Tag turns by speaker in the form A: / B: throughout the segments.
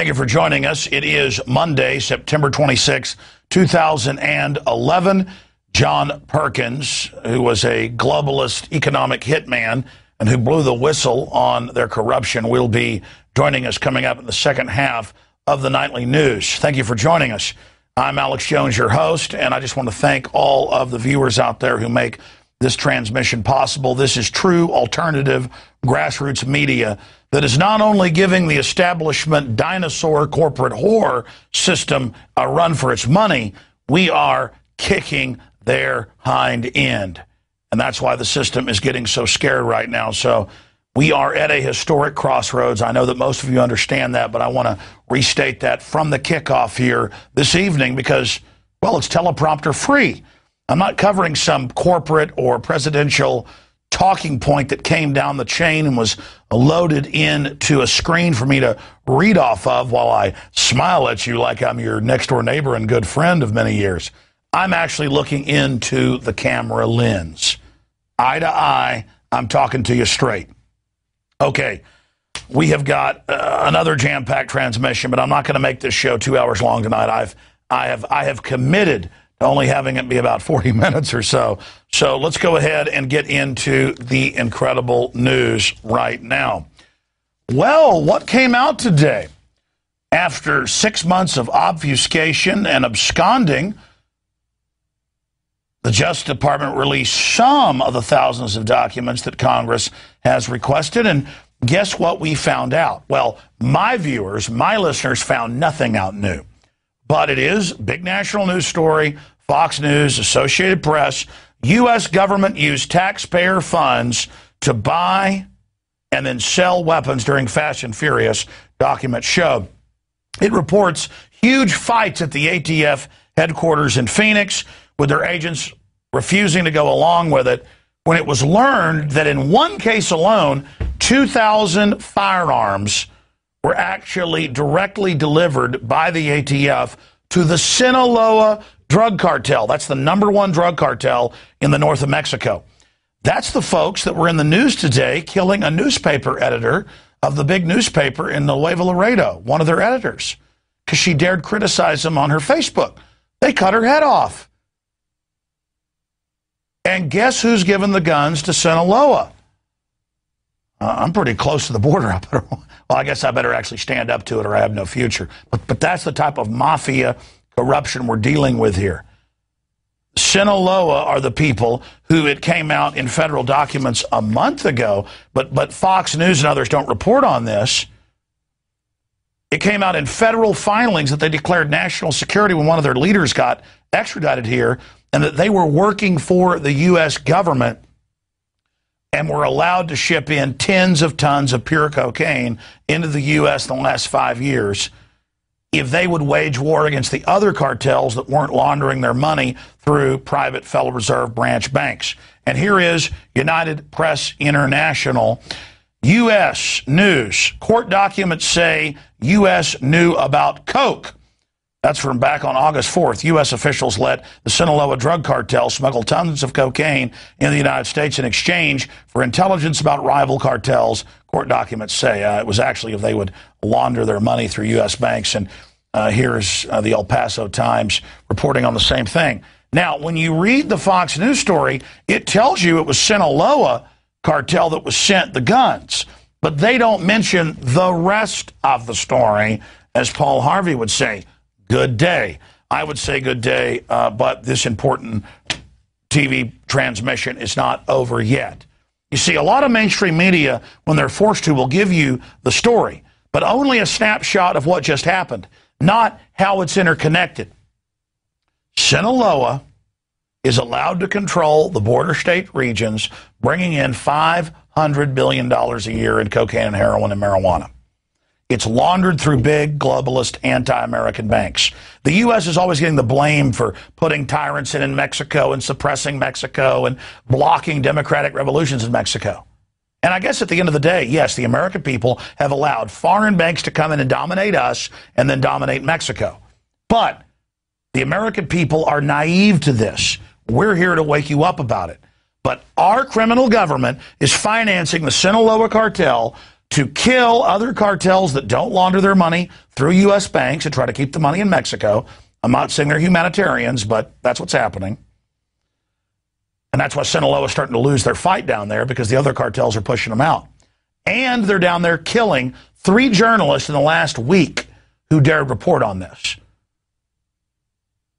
A: Thank you for joining us. It is Monday, September 26, 2011. John Perkins, who was a globalist economic hitman and who blew the whistle on their corruption, will be joining us coming up in the second half of the Nightly News. Thank you for joining us. I'm Alex Jones, your host, and I just want to thank all of the viewers out there who make this transmission possible. This is true alternative grassroots media that is not only giving the establishment dinosaur corporate whore system a run for its money, we are kicking their hind end. And that's why the system is getting so scared right now. So we are at a historic crossroads. I know that most of you understand that, but I want to restate that from the kickoff here this evening because, well, it's teleprompter free. I'm not covering some corporate or presidential talking point that came down the chain and was loaded into a screen for me to read off of while I smile at you like I'm your next door neighbor and good friend of many years. I'm actually looking into the camera lens. Eye to eye, I'm talking to you straight. Okay, we have got another jam-packed transmission, but I'm not going to make this show 2 hours long tonight. I have committed to only having it be about 40 minutes or so. So let's go ahead and get into the incredible news right now. Well, what came out today? After 6 months of obfuscation and absconding, the Justice Department released some of the thousands of documents that Congress has requested, and guess what we found out? Well, my viewers, my listeners found nothing out new. But it is a big national news story, Fox News, Associated Press. U.S. government used taxpayer funds to buy and then sell weapons during Fast and Furious, documents show. It reports huge fights at the ATF headquarters in Phoenix, with their agents refusing to go along with it, when it was learned that in one case alone, 2,000 firearms were actually directly delivered by the ATF to the Sinaloa drug cartel. That's the #1 drug cartel in the north of Mexico. That's the folks that were in the news today killing a newspaper editor of the big newspaper in Nuevo Laredo, one of their editors, because she dared criticize them on her Facebook. They cut her head off. And guess who's given the guns to Sinaloa? I'm pretty close to the border. Well, I guess I better actually stand up to it or I have no future. But that's the type of mafia corruption we're dealing with here. Sinaloa are the people who, it came out in federal documents a month ago, but Fox News and others don't report on this. It came out in federal filings that they declared national security when one of their leaders got extradited here, and that they were working for the U.S. government and were allowed to ship in tens of tons of pure cocaine into the U.S. in the last 5 years if they would wage war against the other cartels that weren't laundering their money through private Federal Reserve branch banks. And here is United Press International. U.S. News. Court documents say U.S. knew about coke. That's from back on August 4th. U.S. officials let the Sinaloa drug cartel smuggle tons of cocaine in the United States in exchange for intelligence about rival cartels. Court documents say it was actually if they would launder their money through U.S. banks. And here's the El Paso Times reporting on the same thing. Now, when you read the Fox News story, it tells you it was Sinaloa cartel that was sent the guns. But they don't mention the rest of the story, as Paul Harvey would say. Good day. I would say good day, but this important TV transmission is not over yet. You see, a lot of mainstream media, when they're forced to, will give you the story, but only a snapshot of what just happened, not how it's interconnected. Sinaloa is allowed to control the border state regions, bringing in $500 billion a year in cocaine and heroin and marijuana. It's laundered through big, globalist, anti-American banks. The U.S. is always getting the blame for putting tyrants in Mexico and suppressing Mexico and blocking democratic revolutions in Mexico. And I guess at the end of the day, yes, the American people have allowed foreign banks to come in and dominate us and then dominate Mexico. But the American people are naive to this. We're here to wake you up about it. But our criminal government is financing the Sinaloa cartel to kill other cartels that don't launder their money through U.S. banks and try to keep the money in Mexico. I'm not saying they're humanitarians, but that's what's happening. And that's why Sinaloa is starting to lose their fight down there, because the other cartels are pushing them out. And they're down there killing 3 journalists in the last week who dared report on this.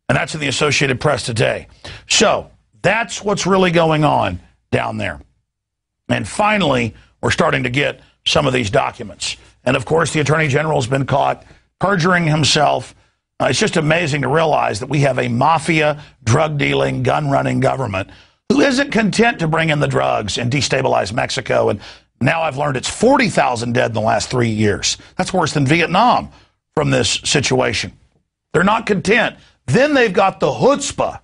A: And that's in the Associated Press today. So that's what's really going on down there. And finally, we're starting to get some of these documents. And of course, the Attorney General has been caught perjuring himself. It's just amazing to realize that we have a mafia, drug-dealing, gun-running government who isn't content to bring in the drugs and destabilize Mexico. And now I've learned it's 40,000 dead in the last 3 years. That's worse than Vietnam from this situation. They're not content. Then they've got the chutzpah,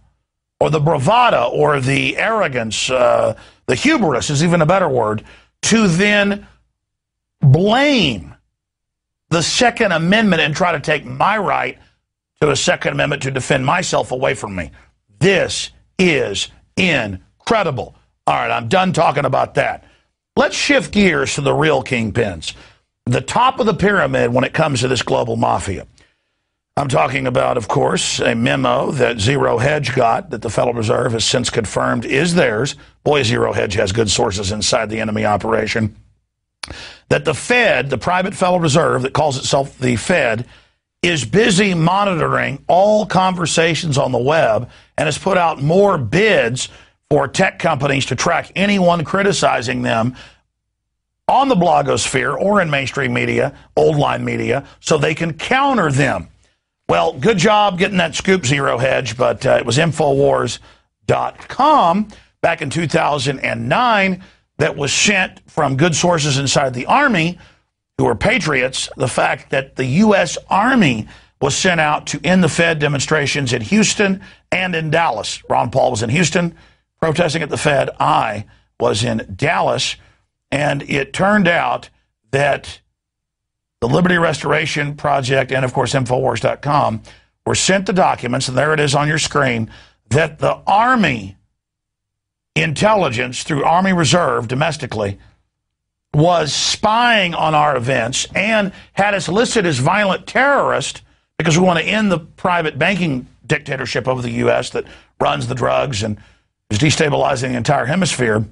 A: or the bravado, or the arrogance, the hubris is even a better word, to then blame the Second Amendment and try to take my right to a Second Amendment to defend myself away from me. This is incredible. All right, I'm done talking about that. Let's shift gears to the real kingpins, the top of the pyramid when it comes to this global mafia. I'm talking about, of course, a memo that Zero Hedge got that the Federal Reserve has since confirmed is theirs. Boy, Zero Hedge has good sources inside the enemy operation. That the Fed, the private Federal Reserve that calls itself the Fed, is busy monitoring all conversations on the web and has put out more bids for tech companies to track anyone criticizing them on the blogosphere or in mainstream media, old line media, so they can counter them. Well, good job getting that scoop, Zero Hedge, but it was Infowars.com back in 2009 that was sent from good sources inside the Army who are patriots, the fact that the U.S. Army was sent out to end the Fed demonstrations in Houston and in Dallas. Ron Paul was in Houston protesting at the Fed. I was in Dallas, and it turned out that the Liberty Restoration Project and, of course, Infowars.com were sent the documents, and there it is on your screen, that the Army intelligence through Army Reserve domestically was spying on our events and had us listed as violent terrorists because we want to end the private banking dictatorship over the U.S. that runs the drugs and is destabilizing the entire hemisphere,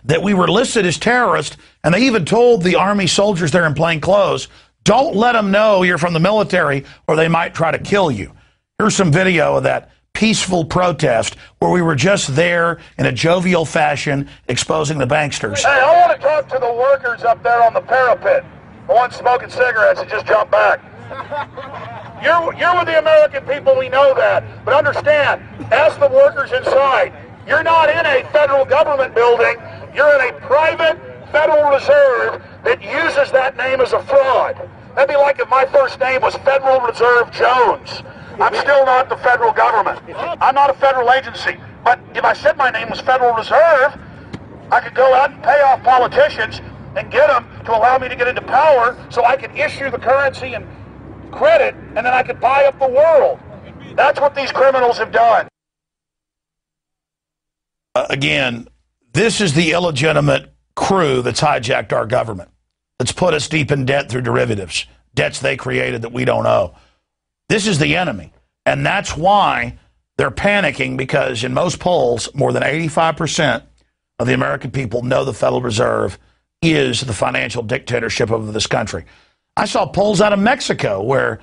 A: that we were listed as terrorists, and they even told the Army soldiers there in plain clothes, don't let them know you're from the military or they might try to kill you. Here's some video of that peaceful protest where we were just there in a jovial fashion exposing the banksters.
B: Hey, I want to talk to the workers up there on the parapet, the ones smoking cigarettes that just jumped back. You're with the American people, we know that, but understand, ask the workers inside. You're not in a federal government building, you're in a private Federal Reserve that uses that name as a fraud. That'd be like if my first name was Federal Reserve Jones. I'm still not the federal government. I'm not a federal agency. But if I said my name was Federal Reserve, I could go out and pay off politicians and get them to allow me to get into power so I could issue the currency and credit, and then I could buy up the world. That's what these criminals have done.
A: Again, this is the illegitimate crew that's hijacked our government, that's put us deep in debt through derivatives, debts they created that we don't owe. This is the enemy, and that's why they're panicking, because in most polls, more than 85% of the American people know the Federal Reserve is the financial dictatorship of this country. I saw polls out of Mexico where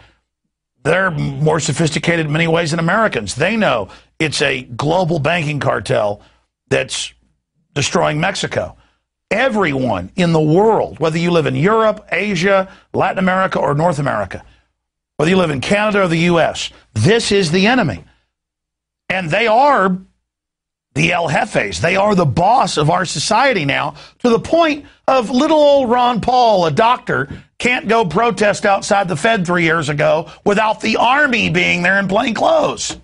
A: they're more sophisticated in many ways than Americans. They know it's a global banking cartel that's destroying Mexico. Everyone in the world, whether you live in Europe, Asia, Latin America, or North America, whether you live in Canada or the U.S., this is the enemy. And they are the El Jefes. They are the boss of our society now, to the point of little old Ron Paul, a doctor, can't go protest outside the Fed 3 years ago without the Army being there in plain clothes.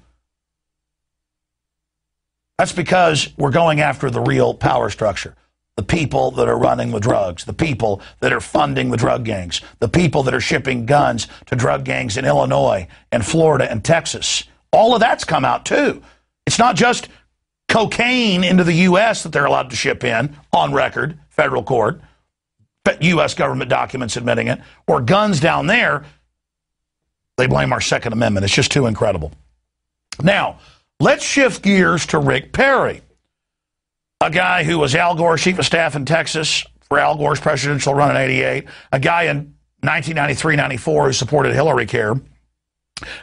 A: That's because we're going after the real power structure. The people that are running the drugs, the people that are funding the drug gangs, the people that are shipping guns to drug gangs in Illinois and Florida and Texas. All of that's come out too. It's not just cocaine into the U.S. that they're allowed to ship in on record, federal court. U.S. government documents admitting it, or guns down there, they blame our Second Amendment. It's just too incredible. Now, let's shift gears to Rick Perry, a guy who was Al Gore's chief of staff in Texas for Al Gore's presidential run in '88, a guy in 1993-94 who supported Hillary Care,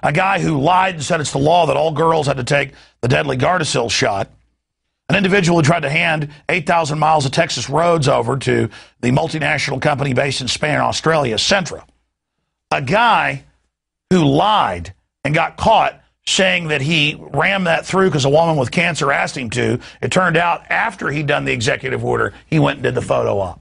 A: a guy who lied and said it's the law that all girls had to take the deadly Gardasil shot, an individual who tried to hand 8,000 miles of Texas roads over to the multinational company based in Spain and Australia, Centra, a guy who lied and got caught saying that he rammed that through because a woman with cancer asked him to. It turned out after he'd done the executive order, he went and did the photo op.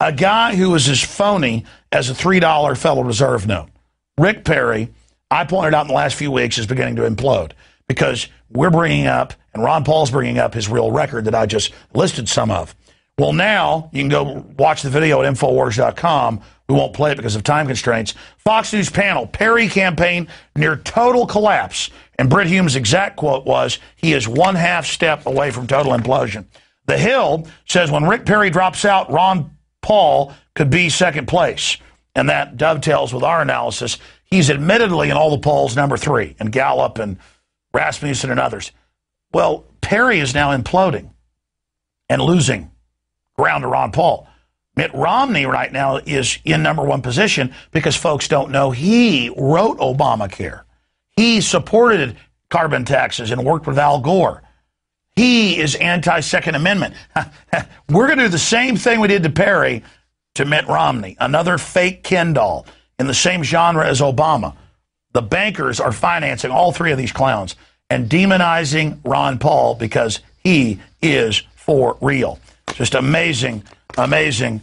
A: A guy who was as phony as a $3 Federal Reserve note. Rick Perry, I pointed out in the last few weeks, is beginning to implode because we're bringing up, and Ron Paul's bringing up his real record that I just listed some of. Well, now you can go watch the video at Infowars.com. We won't play it because of time constraints. Fox News panel, Perry campaign near total collapse. And Brit Hume's exact quote was, he is one half step away from total implosion. The Hill says when Rick Perry drops out, Ron Paul could be second place. And that dovetails with our analysis. He's admittedly in all the polls number 3, and Gallup and Rasmussen and others. Well, Perry is now imploding and losing ground to Ron Paul. Mitt Romney right now is in number 1 position because folks don't know he wrote Obamacare. He supported carbon taxes and worked with Al Gore. He is anti-Second Amendment. We're going to do the same thing we did to Perry to Mitt Romney, another fake Ken doll in the same genre as Obama. The bankers are financing all 3 of these clowns and demonizing Ron Paul because he is for real. Just amazing, amazing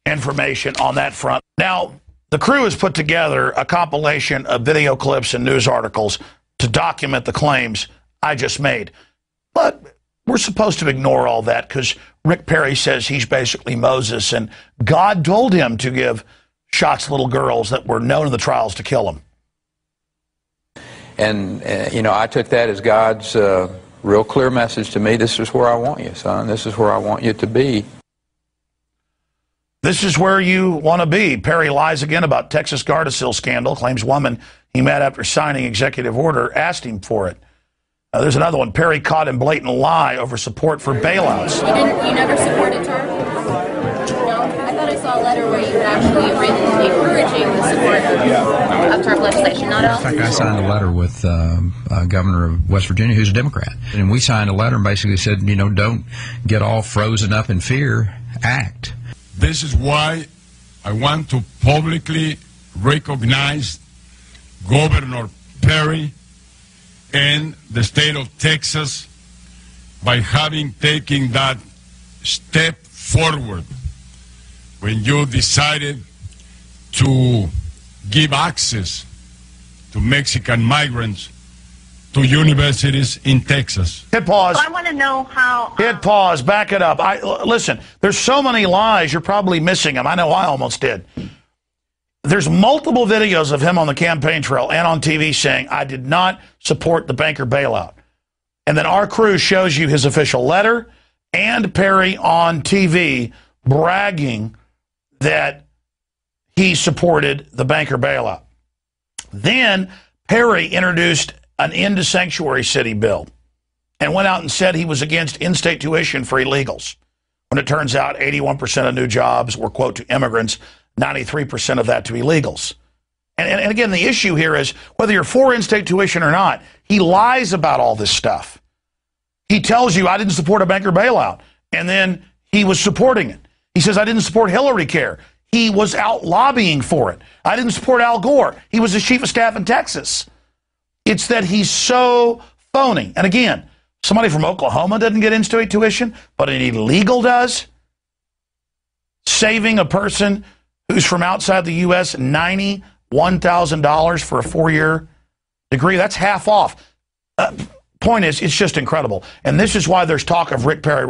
A: information on that front. Now, the crew has put together a compilation of video clips and news articles to document the claims I just made. But we're supposed to ignore all that because Rick Perry says he's basically Moses and God told him to give shots to little girls that were known in the trials to kill them.
C: And, I took that as God's real clear message to me. This is where I want you, son. This is where I want you to be.
A: This is where you want to be. Perry lies again about Texas Gardasil scandal, claims woman he met after signing executive order asked him for it. There's another one. Perry caught in blatant lie over support for bailouts.
D: You never supported TARP? No? I thought I saw a letter where you had actually written encouraging the support of TARP legislation, not else?
E: In fact, I signed a letter with Governor of West Virginia, who's a Democrat. And we signed a letter and basically said, don't get all frozen up in fear, act.
F: This is why I want to publicly recognize Governor Perry and the state of Texas by having taken that step forward when you decided to give access to Mexican migrants to universities in Texas.
A: Hit pause.
G: I want to know how...
A: Hit pause. Back it up. Listen, there's so many lies, you're probably missing them. I know I almost did. There's multiple videos of him on the campaign trail and on TV saying, I did not support the banker bailout. And then our crew shows you his official letter and Perry on TV bragging that he supported the banker bailout. Then Perry introduced an end to sanctuary city bill and went out and said he was against in-state tuition for illegals. When it turns out 81% of new jobs were, quote, to immigrants, 93% of that to illegals. And again, the issue here is whether you're for in-state tuition or not, he lies about all this stuff. He tells you, I didn't support a banker bailout, and then he was supporting it. He says, I didn't support Hillary Care. He was out lobbying for it. I didn't support Al Gore. He was the chief of staff in Texas. It's that he's so phony. And again, somebody from Oklahoma doesn't get in-state tuition, but an illegal does. Saving a person who's from outside the U.S. $91,000 for a 4-year degree, that's half off. Point is, it's just incredible. And this is why there's talk of Rick Perry